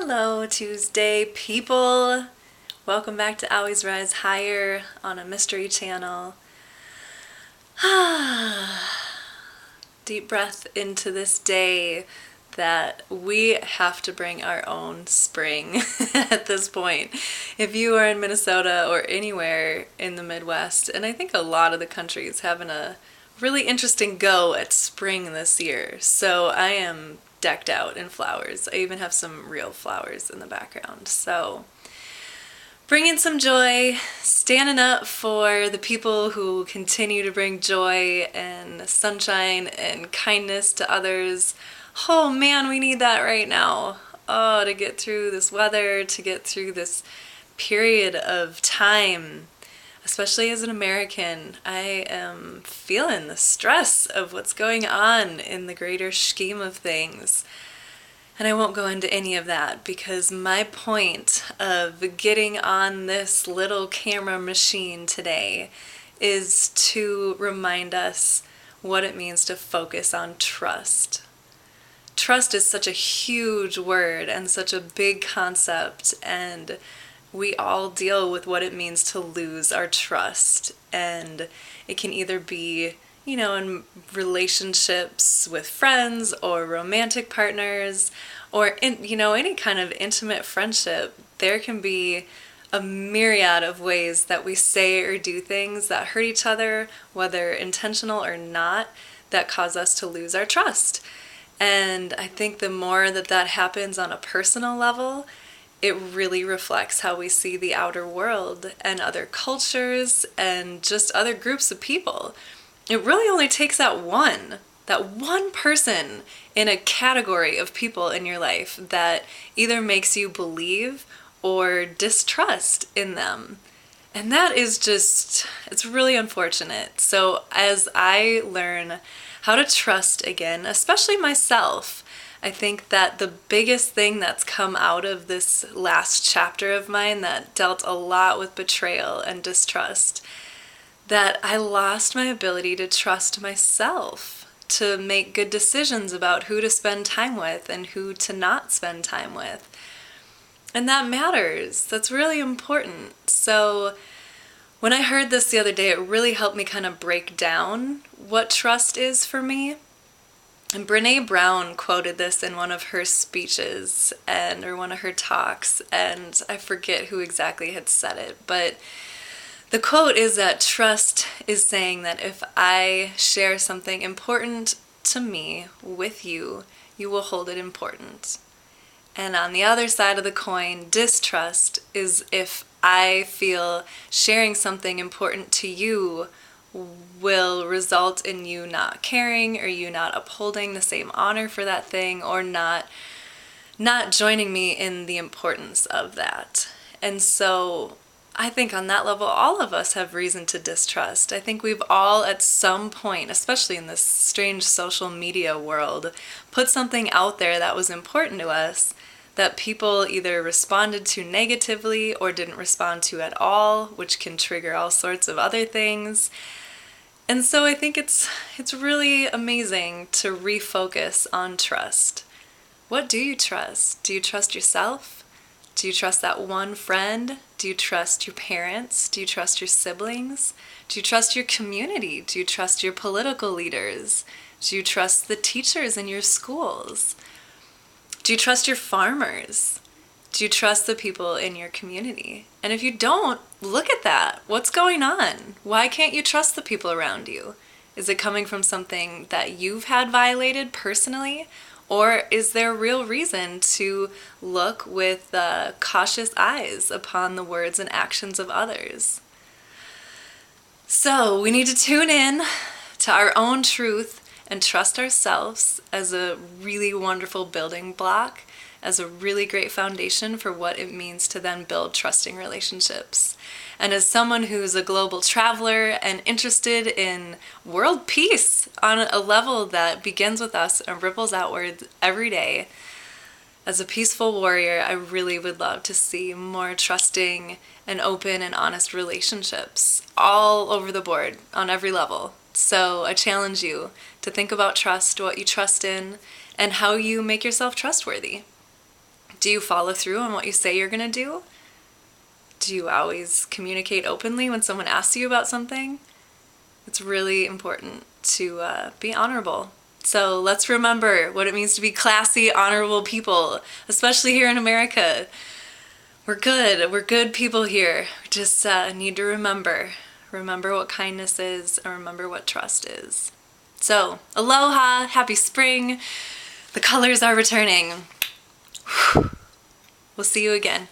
Hello, Tuesday people. Welcome back to Always Rise Higher on a mystery channel. Deep breath into this day that we have to bring our own spring at this point. If you are in Minnesota or anywhere in the Midwest, and I think a lot of the country is having a really interesting go at spring this year. So I am decked out in flowers. I even have some real flowers in the background. So bringing some joy, standing up for the people who continue to bring joy and sunshine and kindness to others. Oh man, we need that right now. Oh, to get through this weather, to get through this period of time. Especially as an American, I am feeling the stress of what's going on in the greater scheme of things. And I won't go into any of that because my point of getting on this little camera machine today is to remind us what it means to focus on trust. Trust is such a huge word and such a big concept, and we all deal with what it means to lose our trust. And it can either be, in relationships with friends or romantic partners or in, any kind of intimate friendship. There can be a myriad of ways that we say or do things that hurt each other, whether intentional or not, that cause us to lose our trust. And I think the more that happens on a personal level, it really reflects how we see the outer world and other cultures and just other groups of people. It really only takes that one person in a category of people in your life that either makes you believe or distrust in them. And that is it's really unfortunate. So as I learn how to trust again, especially myself, I think that the biggest thing that's come out of this last chapter of mine that dealt a lot with betrayal and distrust, that I lost my ability to trust myself, to make good decisions about who to spend time with and who to not spend time with. And that matters. That's really important. So when I heard this the other day, it really helped me kind of break down what trust is for me. And Brene Brown quoted this in one of her speeches or one of her talks, and I forget who exactly had said it, but the quote is that trust is saying that if I share something important to me with you, you will hold it important. And on the other side of the coin, distrust is if I feel sharing something important to you will result in you not caring or you not upholding the same honor for that thing or not joining me in the importance of that. And so I think on that level, all of us have reason to distrust. I think we've all at some point, especially in this strange social media world, put something out there that was important to us that people either responded to negatively or didn't respond to at all, which can trigger all sorts of other things. And so I think it's really amazing to refocus on trust. What do you trust? Do you trust yourself? Do you trust that one friend? Do you trust your parents? Do you trust your siblings? Do you trust your community? Do you trust your political leaders? Do you trust the teachers in your schools? Do you trust your farmers? Do you trust the people in your community? And if you don't, look at that. What's going on? Why can't you trust the people around you? Is it coming from something that you've had violated personally? Or is there a real reason to look with cautious eyes upon the words and actions of others? So we need to tune in to our own truth and trust ourselves as a really wonderful building block, as a really great foundation for what it means to then build trusting relationships. And as someone who's a global traveler and interested in world peace on a level that begins with us and ripples outward every day, as a peaceful warrior, I really would love to see more trusting and open and honest relationships all over the board on every level. So I challenge you to think about trust, what you trust in, and how you make yourself trustworthy. Do you follow through on what you say you're gonna do? Do you always communicate openly when someone asks you about something? It's really important to be honorable. So let's remember what it means to be classy, honorable people, especially here in America. We're good. We're good people here. We just need to remember what kindness is, and remember what trust is. So, aloha, happy spring. The colors are returning. We'll see you again.